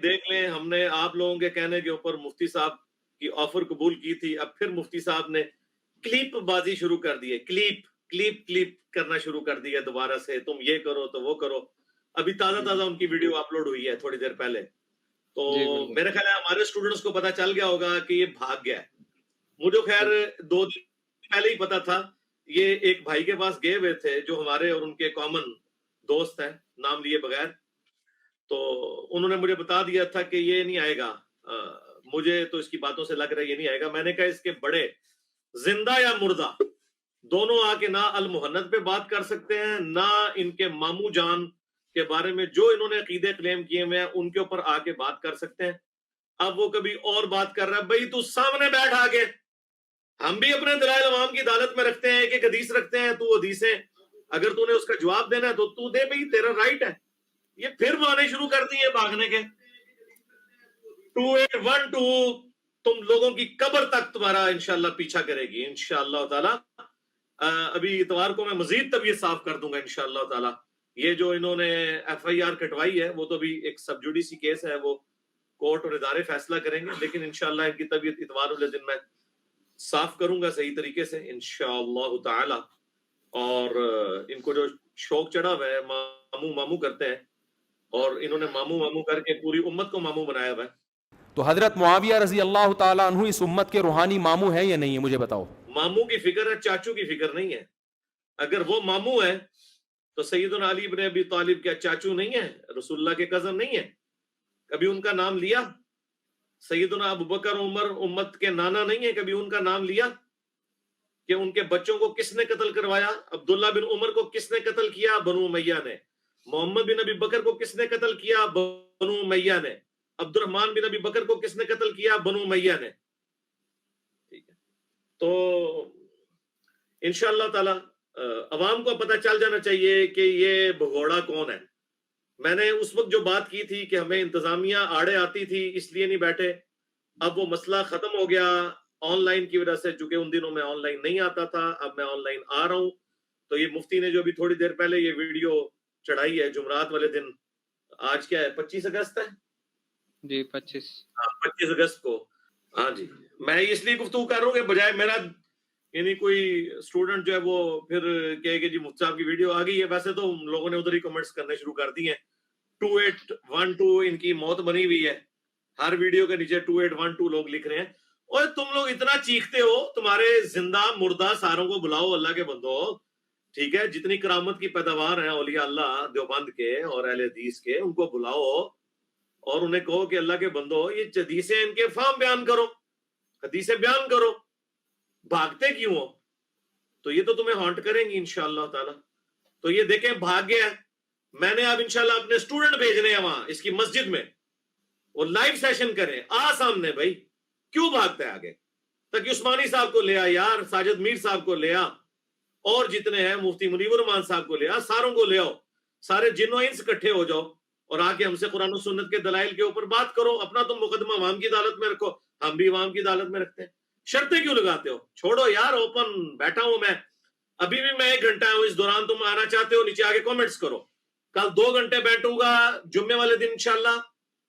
دیکھ لیں ہم نے آپ لوگوں کے کہنے کے اوپر مفتی صاحب کی آفر قبول کی تھی, اب پھر مفتی صاحب نے کلپ بازی شروع کر دی ہے, کلپ کرنا شروع کر دی ہے دوبارہ سے, تم یہ کرو تو وہ کرو. ابھی تازہ ان کی ویڈیو اپلوڈ ہوئی ہے تھوڑی دیر پہلے, تو میرے خیال ہے ہمارے اسٹوڈنٹس کو پتا چل گیا ہوگا کہ یہ بھاگ گیا ہے. مجھے خیر 2 دن پہلے ہی پتا تھا, یہ ایک بھائی کے پاس گئے ہوئے تھے جو ہمارے اور ان کے کامن دوست ہیں نام لیے بغیر, تو انہوں نے مجھے بتا دیا تھا کہ یہ نہیں آئے گا. مجھے تو اس کی باتوں سے لگ رہا ہے یہ نہیں آئے گا. میں نے کہا اس کے بڑے زندہ یا مردہ دونوں آ کے نہ المحنت پہ بات کر سکتے ہیں, نہ ان کے ماموں جان کے بارے میں جو انہوں نے عقیدے کلیم کیے ہوئے ہیں ان کے اوپر آ کے بات کر سکتے ہیں. اب وہ کبھی اور بات کر رہا ہے, بھائی تو سامنے بیٹھ آ کے, ہم بھی اپنے دلائل عوام کی عدالت میں رکھتے ہیں, ایک حدیث رکھتے ہیں, تو حدیثیں اگر تو نے اس کا جواب دینا ہے تو دے, بھائی تیرا رائٹ ہے. یہ پھر آنے شروع کر دیے بھاگنے کے. 2812 تم لوگوں کی قبر تک تمہارا انشاءاللہ پیچھا کرے گی انشاءاللہ تعالی. ابھی اتوار کو میں مزید طبیعت صاف کر دوں گا انشاءاللہ تعالی. یہ جو انہوں نے ایف آئی آر کٹوائی ہے وہ تو بھی ایک سب جوڈیسی کیس ہے, وہ کورٹ اور ادارے فیصلہ کریں گے, لیکن انشاءاللہ ان کی طبیعت اتوار والے دن میں صاف کروں گا صحیح طریقے سے انشاءاللہ تعالی. اور ان کو جو شوق چڑھا ہوا ہے ماموں کرتے ہیں, اور انہوں نے ماموں کر کے پوری امت کو ماموں بنایا ہوا ہے. تو حضرت معاویہ رضی اللہ تعالیٰ عنہ اس امت کے روحانی ماموں ہیں یا نہیں ہے, مجھے بتاؤ. ماموں کی فکر ہے, چاچو کی فکر نہیں ہے. اگر وہ ماموں ہے تو سیدنا علی بن ابی طالب کیا چاچو نہیں ہے, رسول اللہ کے کزن نہیں ہے؟ کبھی ان کا نام لیا؟ سیدنا ابو بکر عمر امت کے نانا نہیں ہے, کبھی ان کا نام لیا کہ ان کے بچوں کو کس نے قتل کروایا؟ عبداللہ بن عمر کو کس نے قتل کیا؟ بنو امیہ نے. محمد بن ابی بکر کو کس نے قتل کیا؟ بنو امیہ نے. عبد الرحمن بن ابی بکر کو کس نے قتل کیا؟ بنو امیہ نے. ٹھیک ہے, تو انشاءاللہ تعالی عوام کو پتہ چل جانا چاہیے کہ یہ بھگوڑا کون ہے. میں نے اس وقت جو بات کی تھی کہ ہمیں انتظامیہ آڑے آتی تھی اس لیے نہیں بیٹھے, اب وہ مسئلہ ختم ہو گیا آن لائن کی وجہ سے, چونکہ ان دنوں میں آن لائن نہیں آتا تھا, اب میں آن لائن آ رہا ہوں. تو یہ مفتی نے جو ابھی تھوڑی دیر پہلے یہ ویڈیو چڑھائی ہے جمعرات والے دن, آج کیا ہے 25 اگست ہے جی 25 اگست کو. ہاں جی, میں اس لیے گفتگو کر رہا ہوں کہ بجائے میرا یعنی کوئی اسٹوڈنٹ جو ہے وہ پھر کہے کہ جی مفتی صاحب کی ویڈیو آ گئی ہے. ویسے تو لوگوں نے ادھر ہی کمنٹس کرنے شروع کر دی ہیں. 2812 ان کی موت بنی ہوئی ہے, ہر ویڈیو کے نیچے 2812 لوگ لکھ رہے ہیں. اور تم لوگ اتنا چیختے ہو, تمہارے زندہ مردہ ساروں کو بلاؤ اللہ کے بندو, ٹھیک ہے, جتنی کرامت کی پیداوار ہیں اولیاء اللہ دیوبند کے اور اہل حدیث کے, ان کو بلاؤ اور انہیں کہو کہ اللہ کے بندو یہ حدیثیں ان کے فہم بیان کرو, حدیثیں بیان کرو. بھاگتے کیوں ہو؟ تو یہ تو تمہیں ہانٹ کریں گی انشاءاللہ تعالی. تو یہ دیکھیں بھاگ گیا. میں نے اب انشاءاللہ اپنے اسٹوڈنٹ بھیجنے ہیں وہاں اس کی مسجد میں, وہ لائیو سیشن کریں, آ سامنے بھائی کیوں بھاگتا ہے آگے. تاکہ عثمانی صاحب کو لے آ یار, ساجد میر صاحب کو لے آ, اور جتنے ہیں مفتی منیب الرحمان صاحب کو لے آ, ساروں کو لے آؤ, سارے جن و انس اکٹھے ہو جاؤ اور آ کے ہم سے قرآن و سنت کے دلائل کے اوپر بات کرو. اپنا تم مقدمہ عوام کی عدالت میں رکھو, ہم بھی عوام کی عدالت میں رکھتے ہیں. شرطیں کیوں لگاتے ہو؟ چھوڑو یار, اوپن بیٹھا ہوں میں, ابھی بھی میں 1 گھنٹہ ہوں, اس دوران تم آنا چاہتے ہو نیچے آگے کامنٹس کرو. کل 2 گھنٹے بیٹھوں گا جمعے والے دن انشاءاللہ.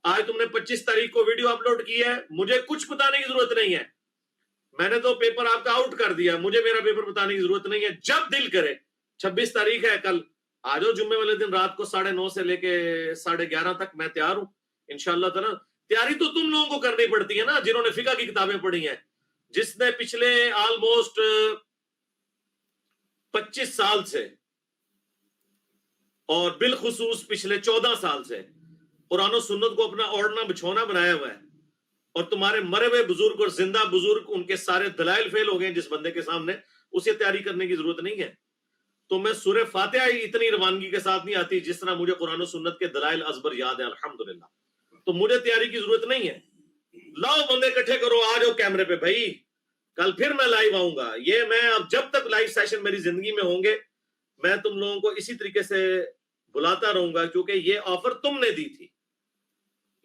آج تم نے 25 تاریخ کو ویڈیو اپلوڈ کی ہے, مجھے کچھ بتانے کی ضرورت نہیں ہے, میں نے تو پیپر آپ کا آؤٹ کر دیا, مجھے میرا پیپر بتانے کی ضرورت نہیں ہے. جب دل کرے 26 تاریخ ہے کل, آ جاؤ جمعے والے دن رات کو 9:30 سے لے کے 11:30 تک میں تیار ہوں انشاءاللہ تعالی. تیاری تو تم لوگوں کو کرنی پڑتی ہے نا جنہوں نے فقہ کی کتابیں پڑھی ہیں, جس نے پچھلے آلموسٹ 25 سال سے اور بالخصوص پچھلے 14 سال سے قرآن و سنت کو اپنا اوڑھنا بچھونا بنایا ہوا ہے, اور تمہارے مرے ہوئے بزرگ اور زندہ بزرگ ان کے سارے دلائل فیل ہو گئے جس بندے کے سامنے, اسے تیاری کرنے کی ضرورت نہیں ہے. تو میں سورہ فاتحہ ہی اتنی روانگی کے ساتھ نہیں آتی جس طرح مجھے قرآن و سنت کے دلائل ازبر یاد ہیں الحمدللہ. تو مجھے تیاری کی ضرورت نہیں ہے. لاؤ بندے اکٹھے کرو, آ جاؤ کیمرے پہ بھائی, کل پھر میں لائیو آؤں گا. یہ میں اب جب تک لائیو سیشن میری زندگی میں ہوں گے میں تم لوگوں کو اسی طریقے سے بلاتا رہوں گا, کیونکہ یہ آفر تم نے دی تھی,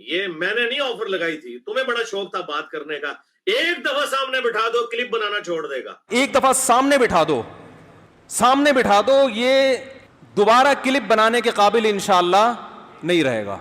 یہ میں نے نہیں آفر لگائی تھی. تمہیں بڑا شوق تھا بات کرنے کا, ایک دفعہ سامنے بٹھا دو کلپ بنانا چھوڑ دے گا. ایک دفعہ سامنے بٹھا دو, سامنے بٹھا دو, یہ دوبارہ کلپ بنانے کے قابل انشاءاللہ نہیں رہے گا.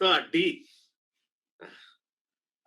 ਤੁਹਾਡੀ